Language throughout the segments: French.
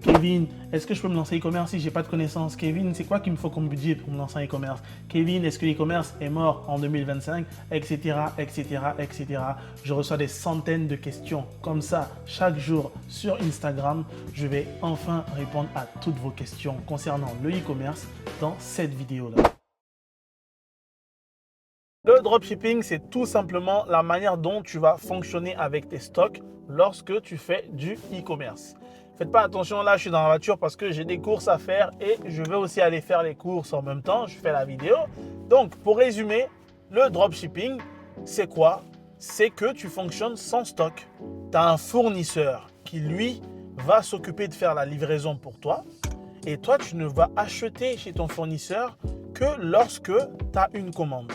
Kevin, est-ce que je peux me lancer e-commerce si je n'ai pas de connaissances? Kevin, c'est quoi qu'il me faut comme budget pour me lancer en e-commerce? Kevin, est-ce que l'e-commerce est mort en 2025? Etc, etc, etc. Je reçois des centaines de questions comme ça chaque jour sur Instagram. Je vais enfin répondre à toutes vos questions concernant le e-commerce dans cette vidéo-là. Le dropshipping, c'est tout simplement la manière dont tu vas fonctionner avec tes stocks lorsque tu fais du e-commerce. Faites pas attention, là je suis dans la voiture parce que j'ai des courses à faire et je veux aussi aller faire les courses en même temps. Je fais la vidéo. Donc pour résumer, le dropshipping, c'est quoi? C'est que tu fonctionnes sans stock. Tu as un fournisseur qui lui va s'occuper de faire la livraison pour toi et toi tu ne vas acheter chez ton fournisseur que lorsque tu as une commande.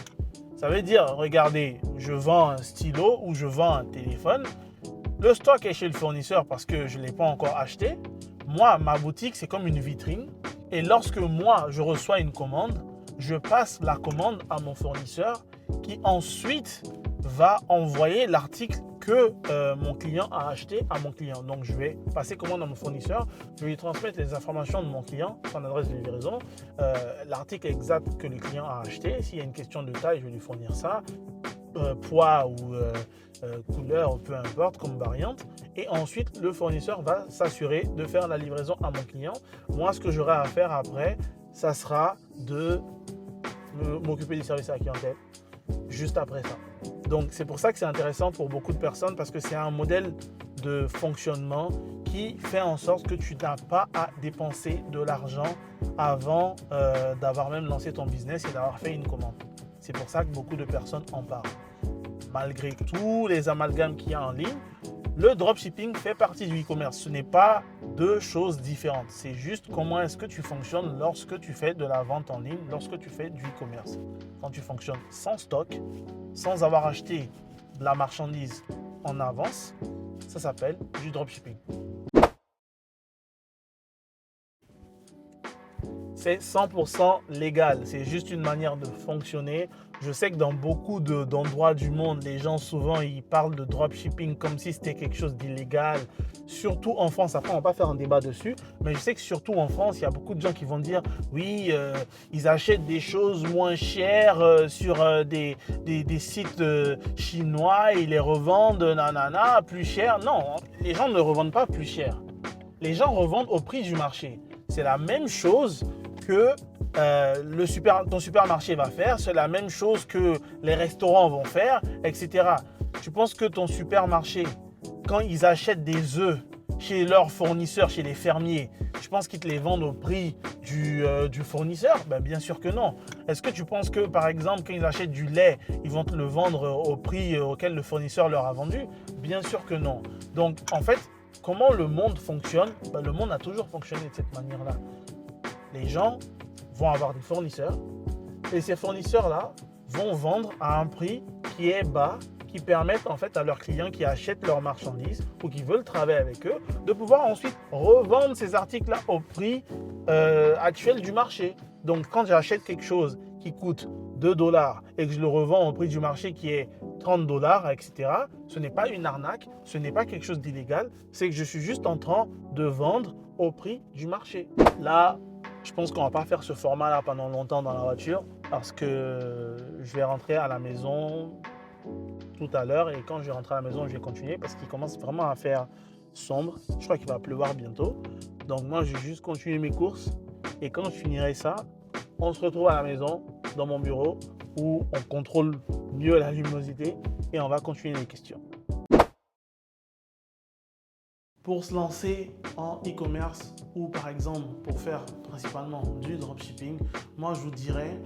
Ça veut dire, regardez, je vends un stylo ou je vends un téléphone. Le stock est chez le fournisseur parce que je ne l'ai pas encore acheté. Moi, ma boutique, c'est comme une vitrine. Et lorsque moi, je reçois une commande, je passe la commande à mon fournisseur qui ensuite va envoyer l'article que mon client a acheté à mon client. Donc, je vais passer commande à mon fournisseur, je vais lui transmettre les informations de mon client, son adresse de livraison, l'article exact que le client a acheté. S'il y a une question de taille, je vais lui fournir ça, poids ou couleur, peu importe, comme variante. Et ensuite, le fournisseur va s'assurer de faire la livraison à mon client. Moi, ce que j'aurai à faire après, ça sera de m'occuper du service à la clientèle juste après ça. Donc, c'est pour ça que c'est intéressant pour beaucoup de personnes parce que c'est un modèle de fonctionnement qui fait en sorte que tu n'as pas à dépenser de l'argent avant d'avoir même lancé ton business et d'avoir fait une commande. C'est pour ça que beaucoup de personnes en parlent. Malgré tous les amalgames qu'il y a en ligne, le dropshipping fait partie du e-commerce. Ce n'est pas deux choses différentes. C'est juste comment est-ce que tu fonctionnes lorsque tu fais de la vente en ligne, lorsque tu fais du e-commerce. Quand tu fonctionnes sans stock, sans avoir acheté de la marchandise en avance, ça s'appelle du dropshipping. C'est 100% légal, c'est juste une manière de fonctionner. Je sais que dans beaucoup d'endroits du monde, les gens souvent ils parlent de dropshipping comme si c'était quelque chose d'illégal. Surtout en France, après on ne va pas faire un débat dessus, mais je sais que surtout en France, il y a beaucoup de gens qui vont dire oui, ils achètent des choses moins chères sur des sites chinois et ils les revendent nanana, plus cher. Non, les gens ne revendent pas plus cher. Les gens revendent au prix du marché. C'est la même chose que ton supermarché va faire, c'est la même chose que les restaurants vont faire, etc. Tu penses que ton supermarché, quand ils achètent des œufs chez leurs fournisseurs, chez les fermiers, tu penses qu'ils te les vendent au prix du fournisseur? Ben, bien sûr que non. Est-ce que tu penses que, par exemple, quand ils achètent du lait, ils vont te le vendre au prix auquel le fournisseur leur a vendu? Bien sûr que non. Donc, en fait, comment le monde fonctionne? Ben, le monde a toujours fonctionné de cette manière-là. Les gens vont avoir des fournisseurs et ces fournisseurs-là vont vendre à un prix qui est bas, qui permettent en fait à leurs clients qui achètent leurs marchandises ou qui veulent travailler avec eux de pouvoir ensuite revendre ces articles-là au prix actuel du marché. Donc quand j'achète quelque chose qui coûte 2 $ et que je le revends au prix du marché qui est 30 $, etc., ce n'est pas une arnaque, ce n'est pas quelque chose d'illégal, c'est que je suis juste en train de vendre au prix du marché. Là, je pense qu'on ne va pas faire ce format-là pendant longtemps dans la voiture parce que je vais rentrer à la maison tout à l'heure et quand je vais rentrer à la maison, je vais continuer parce qu'il commence vraiment à faire sombre. Je crois qu'il va pleuvoir bientôt. Donc moi, je vais juste continuer mes courses et quand je finirai ça, on se retrouve à la maison, dans mon bureau où on contrôle mieux la luminosité et on va continuer les questions. Pour se lancer en e-commerce ou par exemple pour faire principalement du dropshipping, moi je vous dirais,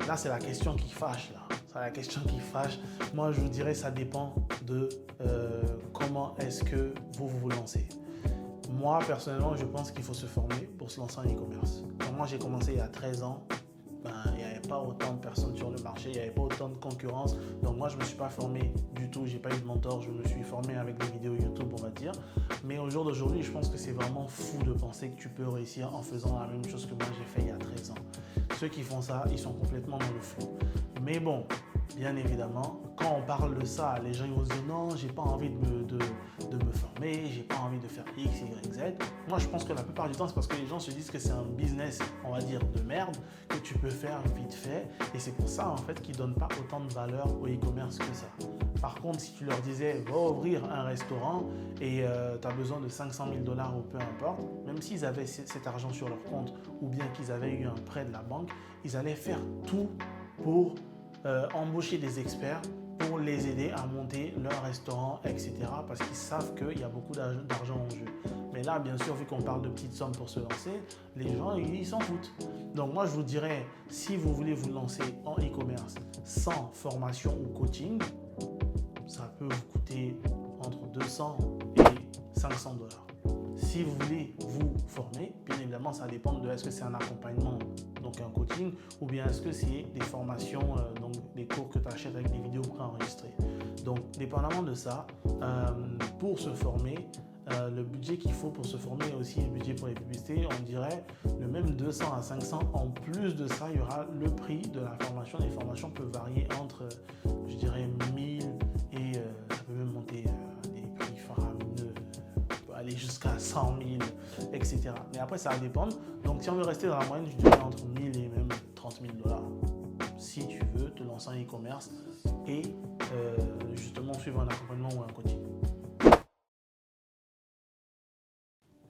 là c'est la question qui fâche là. C'est la question qui fâche. Moi je vous dirais ça dépend de comment est-ce que vous vous lancez. Moi personnellement je pense qu'il faut se former pour se lancer en e-commerce. Quand moi j'ai commencé il y a 13 ans, il n'y avait pas autant de personnes sur le marché, il n'y avait pas autant de concurrence. Donc moi, je ne me suis pas formé du tout, je n'ai pas eu de mentor, je me suis formé avec des vidéos YouTube, on va dire. Mais au jour d'aujourd'hui, je pense que c'est vraiment fou de penser que tu peux réussir en faisant la même chose que moi j'ai fait il y a 13 ans. Ceux qui font ça, ils sont complètement dans le flou. Mais bon, bien évidemment, quand on parle de ça, les gens ils vont se dire non, j'ai pas envie de me former, j'ai pas envie de faire X, Y, Z. Moi, je pense que la plupart du temps, c'est parce que les gens se disent que c'est un business, on va dire, de merde, que tu peux faire vite fait. Et c'est pour ça, en fait, qu'ils ne donnent pas autant de valeur au e-commerce que ça. Par contre, si tu leur disais, va ouvrir un restaurant et tu as besoin de 500 000 $ ou peu importe, même s'ils avaient cet argent sur leur compte ou bien qu'ils avaient eu un prêt de la banque, ils allaient faire tout pour embaucher des experts pour les aider à monter leur restaurant, etc. Parce qu'ils savent qu'il y a beaucoup d'argent en jeu. Mais là, bien sûr, vu qu'on parle de petites sommes pour se lancer, les gens, ils s'en foutent. Donc moi, je vous dirais, si vous voulez vous lancer en e-commerce sans formation ou coaching, ça peut vous coûter entre 200 et 500 $. Si vous voulez vous former, bien évidemment, ça dépend de est-ce que c'est un accompagnement, donc un coaching, ou bien est-ce que c'est des formations, donc des cours que tu achètes avec des vidéos préenregistrées. Donc, dépendamment de ça, pour se former, le budget qu'il faut pour se former et aussi le budget pour les publicités, on dirait le même 200 à 500. En plus de ça, il y aura le prix de la formation. Les formations peuvent varier entre, je dirais, 1000 et ça peut même monter des prix faramineux, aller jusqu'à 100 000, etc. Mais après, ça va dépendre. Donc, si on veut rester dans la moyenne, je dirais entre 1000 et même 30 000 $. Si tu veux te lancer en e-commerce et justement suivre un accompagnement ou un coaching.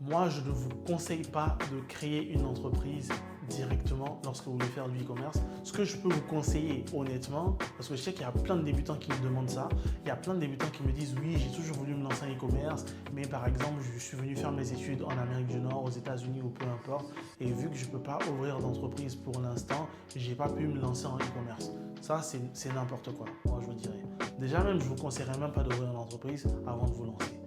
Moi, je ne vous conseille pas de créer une entreprise directement lorsque vous voulez faire du e-commerce. Ce que je peux vous conseiller honnêtement, parce que je sais qu'il y a plein de débutants qui me demandent ça, il y a plein de débutants qui me disent oui, j'ai toujours voulu me lancer en e-commerce, mais par exemple, je suis venu faire mes études en Amérique du Nord, aux États-Unis ou peu importe, et vu que je ne peux pas ouvrir d'entreprise pour l'instant, je n'ai pas pu me lancer en e-commerce. Ça, c'est n'importe quoi, moi je vous dirais. Déjà même, je ne vous conseillerais même pas d'ouvrir une entreprise avant de vous lancer.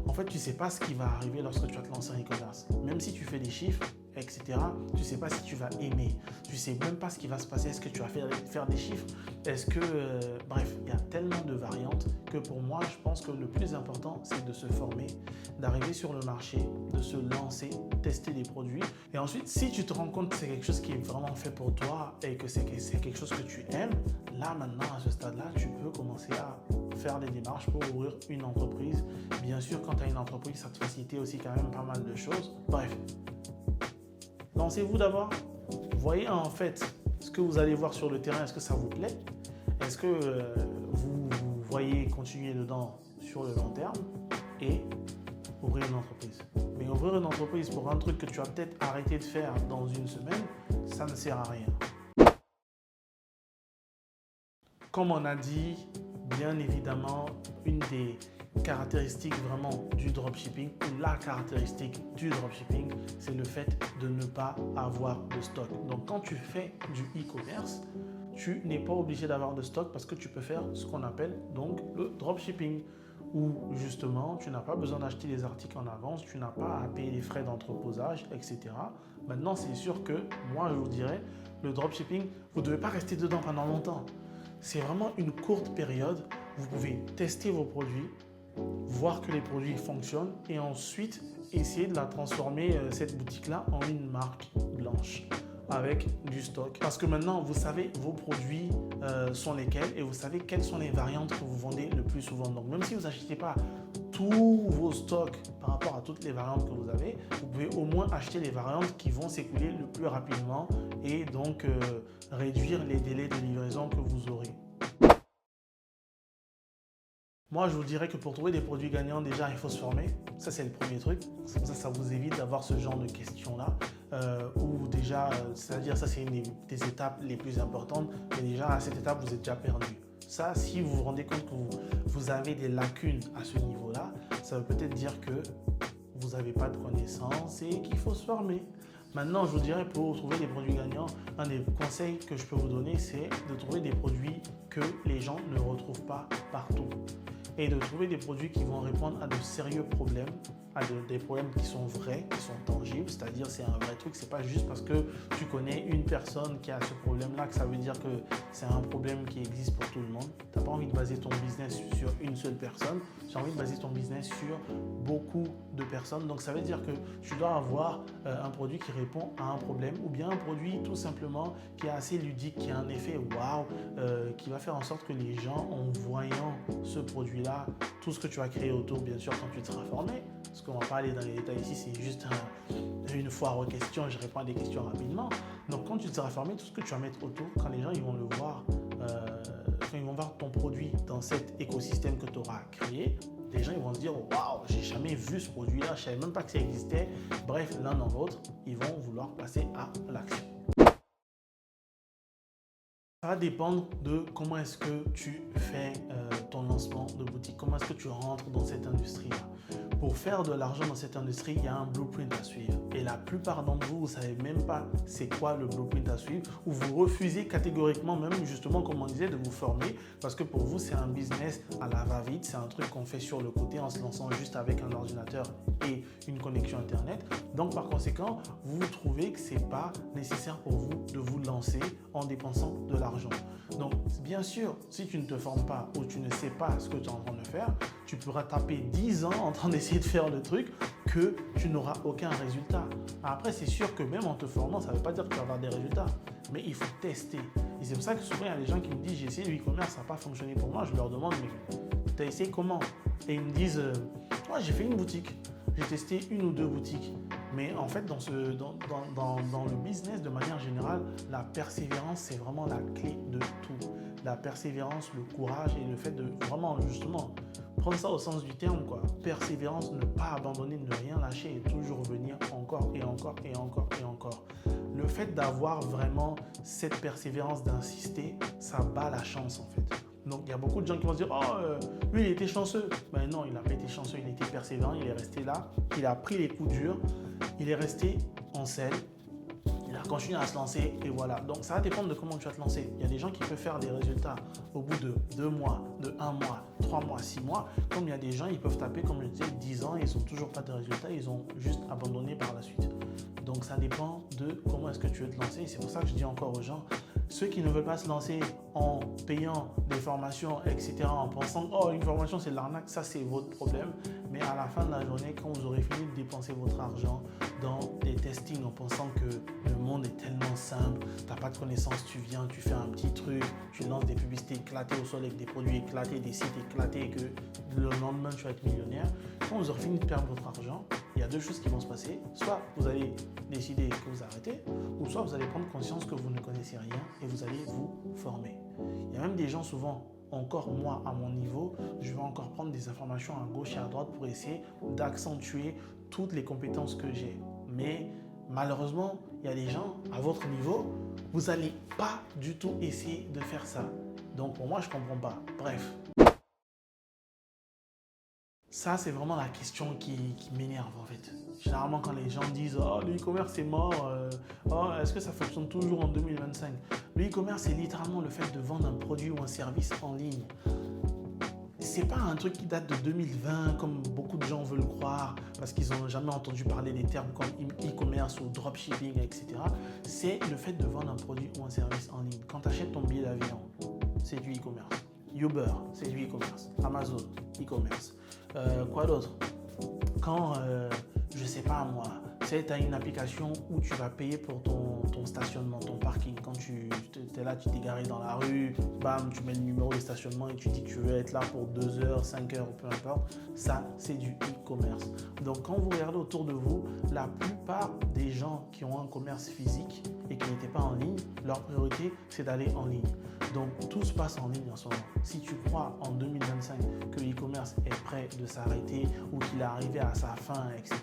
En fait, tu ne sais pas ce qui va arriver lorsque tu vas te lancer en e-commerce. Même si tu fais des chiffres, etc., tu ne sais pas si tu vas aimer. Tu ne sais même pas ce qui va se passer. Est-ce que tu vas faire des chiffres? Est-ce que... bref, il y a tellement de variantes que pour moi, je pense que le plus important, c'est de se former, d'arriver sur le marché, de se lancer, tester des produits. Et ensuite, si tu te rends compte que c'est quelque chose qui est vraiment fait pour toi et que c'est quelque chose que tu aimes, là, maintenant, à ce stade-là, tu peux commencer à faire des démarches pour ouvrir une entreprise. Bien sûr, quand tu as une entreprise, ça te facilite aussi quand même pas mal de choses. Bref, lancez-vous d'abord. Voyez en fait ce que vous allez voir sur le terrain. Est-ce que ça vous plaît? Est-ce que vous voyez continuer dedans sur le long terme et ouvrir une entreprise? Mais ouvrir une entreprise pour un truc que tu vas peut-être arrêter de faire dans une semaine, ça ne sert à rien. Comme on a dit, bien évidemment, une des caractéristiques vraiment du dropshipping, ou la caractéristique du dropshipping, c'est le fait de ne pas avoir de stock. Donc quand tu fais du e-commerce, tu n'es pas obligé d'avoir de stock parce que tu peux faire ce qu'on appelle donc le dropshipping, où justement tu n'as pas besoin d'acheter les articles en avance, tu n'as pas à payer les frais d'entreposage, etc. Maintenant, c'est sûr que moi je vous dirais, le dropshipping, vous ne devez pas rester dedans pendant longtemps. C'est vraiment une courte période. Vous pouvez tester vos produits, voir que les produits fonctionnent et ensuite essayer de la transformer, cette boutique-là, en une marque blanche avec du stock. Parce que maintenant, vous savez vos produits sont lesquels et vous savez quelles sont les variantes que vous vendez le plus souvent. Donc, même si vous n'achetez pas tous vos stocks par rapport à toutes les variantes que vous avez, vous pouvez au moins acheter les variantes qui vont s'écouler le plus rapidement et donc réduire les délais de livraison que vous aurez. Moi, je vous dirais que pour trouver des produits gagnants, déjà, il faut se former. Ça, c'est le premier truc. Comme ça vous évite d'avoir ce genre de questions-là. Ou déjà, c'est-à-dire, ça, c'est une des étapes les plus importantes. Mais déjà, à cette étape, vous êtes déjà perdu. Ça, si vous vous rendez compte que vous avez des lacunes à ce niveau-là, ça veut peut-être dire que vous n'avez pas de connaissances et qu'il faut se former. Maintenant, je vous dirais, pour trouver des produits gagnants, un des conseils que je peux vous donner, c'est de trouver des produits que les gens ne retrouvent pas partout. Et de trouver des produits qui vont répondre à de sérieux problèmes à des problèmes qui sont vrais, qui sont tangibles, c'est-à-dire c'est un vrai truc, c'est pas juste parce que tu connais une personne qui a ce problème-là que ça veut dire que c'est un problème qui existe pour tout le monde. Tu n'as pas envie de baser ton business sur une seule personne, tu as envie de baser ton business sur beaucoup de personnes. Donc ça veut dire que tu dois avoir un produit qui répond à un problème ou bien un produit tout simplement qui est assez ludique, qui a un effet waouh, qui va faire en sorte que les gens, en voyant ce produit-là, tout ce que tu vas créer autour, bien sûr, quand tu te seras formé, parce qu'on ne va pas aller dans les détails ici, c'est juste une foire aux questions, je réponds à des questions rapidement. Donc quand tu te seras formé, tout ce que tu vas mettre autour, quand les gens ils vont le voir, quand ils vont voir ton produit dans cet écosystème que tu auras créé, les gens ils vont se dire waouh, j'ai jamais vu ce produit-là, je ne savais même pas que ça existait. Bref, l'un dans l'autre, ils vont vouloir passer à l'action. Ça va dépendre de comment est-ce que tu fais ton lancement de boutique, comment est-ce que tu rentres dans cette industrie-là. Pour faire de l'argent dans cette industrie, il y a un blueprint à suivre. Et la plupart d'entre vous, vous ne savez même pas c'est quoi le blueprint à suivre, ou vous refusez catégoriquement, même justement comme on disait, de vous former, parce que pour vous, c'est un business à la va-vite, c'est un truc qu'on fait sur le côté en se lançant juste avec un ordinateur et une connexion Internet. Donc par conséquent, vous trouvez que ce n'est pas nécessaire pour vous de vous lancer en dépensant de l'argent. Donc bien sûr, si tu ne te formes pas ou tu ne sais pas ce que tu es en train de faire, tu pourras taper 10 ans en train d'essayer de faire le truc que tu n'auras aucun résultat. Après, c'est sûr que même en te formant, ça ne veut pas dire que tu vas avoir des résultats, mais il faut tester. Et c'est pour ça que souvent, il y a des gens qui me disent, j'ai essayé le e-commerce, ça n'a pas fonctionné pour moi. Je leur demande, mais tu as essayé comment? Et ils me disent, ouais, j'ai fait une boutique, j'ai testé une ou deux boutiques. Mais en fait, dans le business, de manière générale, la persévérance, c'est vraiment la clé de tout. La persévérance, le courage et le fait de vraiment, justement, prendre ça au sens du terme, quoi. Persévérance, ne pas abandonner, ne rien lâcher et toujours venir encore et encore et encore et encore. Le fait d'avoir vraiment cette persévérance, d'insister, ça bat la chance, en fait. Donc, il y a beaucoup de gens qui vont se dire « Oh, lui, il était chanceux. » Ben non, il n'a pas été chanceux, il était persévérant, il est resté là, il a pris les coups durs, il est resté en selle, il a continué à se lancer et voilà. Donc, ça va dépendre de comment tu vas te lancer. Il y a des gens qui peuvent faire des résultats au bout de 2 mois, de 1 mois, 3 mois, 6 mois. Comme il y a des gens, ils peuvent taper, comme je disais, 10 ans et ils n'ont toujours pas de résultats, ils ont juste abandonné par la suite. Donc, ça dépend de comment est-ce que tu veux te lancer. Et c'est pour ça que je dis encore aux gens, ceux qui ne veulent pas se lancer en payant des formations, etc., en pensant « Oh, une formation, c'est de l'arnaque », ça, c'est votre problème. Mais à la fin de la journée, quand vous aurez fini de dépenser votre argent dans des testings en pensant que le monde est tellement simple, tu n'as pas de connaissances, tu viens, tu fais un petit truc, tu lances des publicités éclatées au sol avec des produits éclatés, des sites éclatés et que le lendemain, tu vas être millionnaire. Quand vous aurez fini de perdre votre argent, il y a deux choses qui vont se passer. Soit vous allez décider que vous arrêtez, ou soit vous allez prendre conscience que vous ne connaissez rien et vous allez vous former. Il y a même des gens souvent, encore moi à mon niveau, je vais encore prendre des informations à gauche et à droite pour essayer d'accentuer toutes les compétences que j'ai. Mais malheureusement, il y a des gens à votre niveau, vous n'allez pas du tout essayer de faire ça. Donc pour moi, je ne comprends pas. Bref. Ça, c'est vraiment la question qui m'énerve en fait. Généralement, quand les gens disent « Oh, le e-commerce est mort, oh, est-ce que ça fonctionne toujours en 2025 ?» Le e-commerce, c'est littéralement le fait de vendre un produit ou un service en ligne. C'est pas un truc qui date de 2020 comme beaucoup de gens veulent croire parce qu'ils n'ont jamais entendu parler des termes comme e-commerce ou dropshipping, etc. C'est le fait de vendre un produit ou un service en ligne. Quand tu achètes ton billet d'avion, c'est du e-commerce. Uber, c'est du e-commerce. Amazon, e-commerce. Quoi d'autre? Quand, je sais pas moi, tu as une application où tu vas payer pour ton stationnement, ton parking. Quand tu es là, tu t'es garé dans la rue, bam, tu mets le numéro de stationnement et tu dis que tu veux être là pour 2 heures, 5 heures, peu importe. Ça, c'est du e-commerce. Donc, quand vous regardez autour de vous, la plupart des gens qui ont un commerce physique et qui n'étaient pas en ligne, leur priorité, c'est d'aller en ligne. Donc, tout se passe en ligne en ce moment. Si tu crois en 2025 que l'e-commerce est prêt de s'arrêter ou qu'il est arrivé à sa fin, etc.,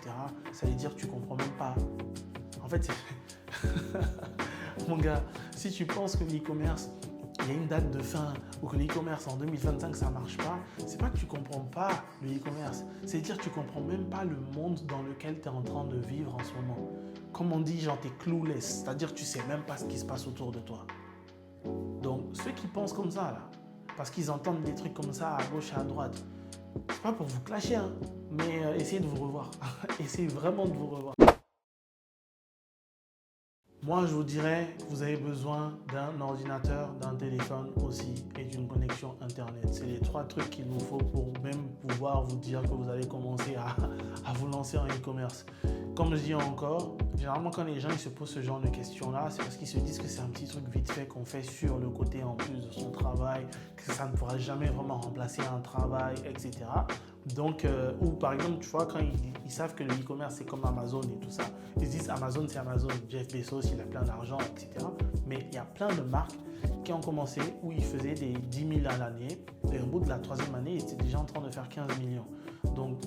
ça veut dire que tu ne comprends même pas. En fait, mon gars, si tu penses que l'e-commerce, il y a une date de fin ou que l'e-commerce en 2025 ça ne marche pas, c'est pas que tu ne comprends pas le e-commerce, c'est-à-dire que tu ne comprends même pas le monde dans lequel tu es en train de vivre en ce moment. Comme on dit, genre tu es clueless, c'est-à-dire que tu ne sais même pas ce qui se passe autour de toi. Donc ceux qui pensent comme ça, là, parce qu'ils entendent des trucs comme ça à gauche et à droite, c'est pas pour vous clasher, hein, mais essayez de vous revoir. Essayez vraiment de vous revoir. Moi, je vous dirais que vous avez besoin d'un ordinateur, d'un téléphone aussi et d'une connexion Internet. C'est les 3 trucs qu'il vous faut pour même pouvoir vous dire que vous allez commencer à vous lancer en e-commerce. Comme je dis encore, généralement quand les gens ils se posent ce genre de questions-là, c'est parce qu'ils se disent que c'est un petit truc vite fait qu'on fait sur le côté en plus de son travail, que ça ne pourra jamais vraiment remplacer un travail, etc. Donc, ou par exemple, tu vois, quand ils savent que le e-commerce c'est comme Amazon et tout ça, ils se disent Amazon c'est Amazon, Jeff Bezos il a plein d'argent, etc. Mais il y a plein de marques qui ont commencé où ils faisaient des 10 000 à l'année et au bout de la 3e année, ils étaient déjà en train de faire 15 millions. Donc,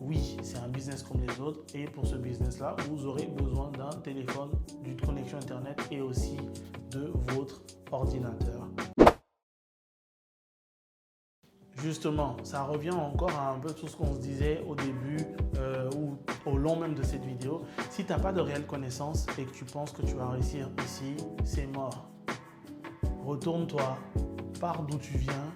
oui, c'est un business comme les autres et pour ce business-là, vous aurez besoin d'un téléphone, d'une connexion Internet et aussi de votre ordinateur. Justement, ça revient encore à un peu tout ce qu'on se disait au début ou au long même de cette vidéo. Si tu n'as pas de réelle connaissance et que tu penses que tu vas réussir ici, c'est mort. Retourne-toi, pars d'où tu viens.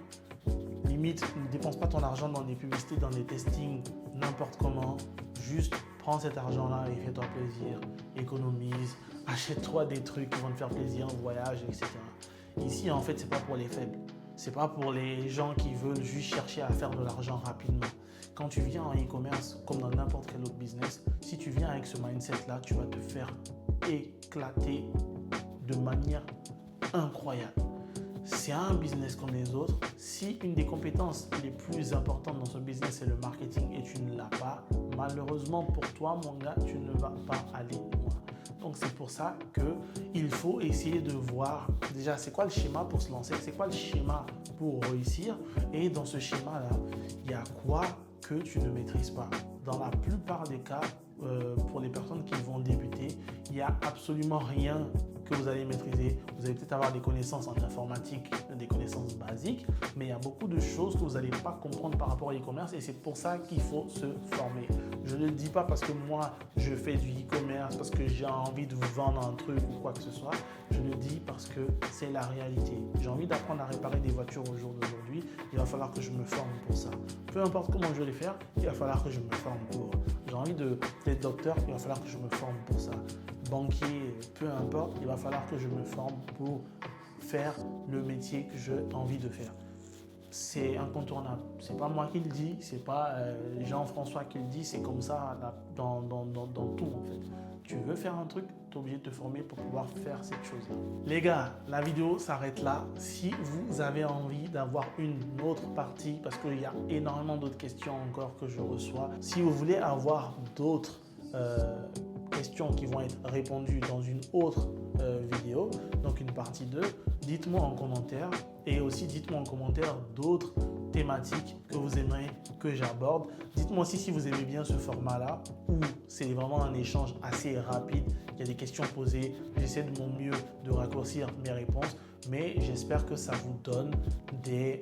Limite, ne dépense pas ton argent dans des publicités, dans des testings, n'importe comment. Juste prends cet argent-là et fais-toi plaisir. Économise, achète-toi des trucs qui vont te faire plaisir, voyage, etc. Ici, en fait, c'est pas pour les faibles. C'est pas pour les gens qui veulent juste chercher à faire de l'argent rapidement. Quand tu viens en e-commerce, comme dans n'importe quel autre business, si tu viens avec ce mindset-là, tu vas te faire éclater de manière incroyable. C'est un business comme les autres. Si une des compétences les plus importantes dans ce business c'est le marketing et tu ne l'as pas, malheureusement pour toi, mon gars, tu ne vas pas aller loin. Donc c'est pour ça qu'il faut essayer de voir déjà c'est quoi le schéma pour se lancer, c'est quoi le schéma pour réussir et dans ce schéma-là, il y a quoi que tu ne maîtrises pas. Dans la plupart des cas, pour les personnes qui vont débuter, il n'y a absolument rien que vous allez maîtriser. Vous allez peut-être avoir des connaissances en informatique, des connaissances basiques, mais il y a beaucoup de choses que vous n'allez pas comprendre par rapport à l'e-commerce et c'est pour ça qu'il faut se former. Je ne le dis pas parce que moi, je fais du e-commerce, parce que j'ai envie de vous vendre un truc ou quoi que ce soit. Je le dis parce que c'est la réalité. J'ai envie d'apprendre à réparer des voitures au jour d'aujourd'hui. Il va falloir que je me forme pour ça. Peu importe comment je vais les faire, il va falloir que je me forme pour. J'ai envie d'être docteur, il va falloir que je me forme pour ça. Banquier, peu importe, il va falloir que je me forme pour faire le métier que j'ai envie de faire. C'est incontournable. C'est pas moi qui le dis, c'est pas Jean-François qui le dit, c'est comme ça dans tout en fait. Tu veux faire un truc, tu es obligé de te former pour pouvoir faire cette chose-là. Les gars, la vidéo s'arrête là. Si vous avez envie d'avoir une autre partie, parce qu'il y a énormément d'autres questions encore que je reçois, si vous voulez avoir d'autres questions qui vont être répondues dans une autre vidéo, donc une partie 2, dites-moi en commentaire et aussi dites-moi en commentaire d'autres thématiques que vous aimeriez que j'aborde. Dites-moi aussi si vous aimez bien ce format-là où c'est vraiment un échange assez rapide. Il y a des questions posées, j'essaie de mon mieux de raccourcir mes réponses, mais j'espère que ça vous donne des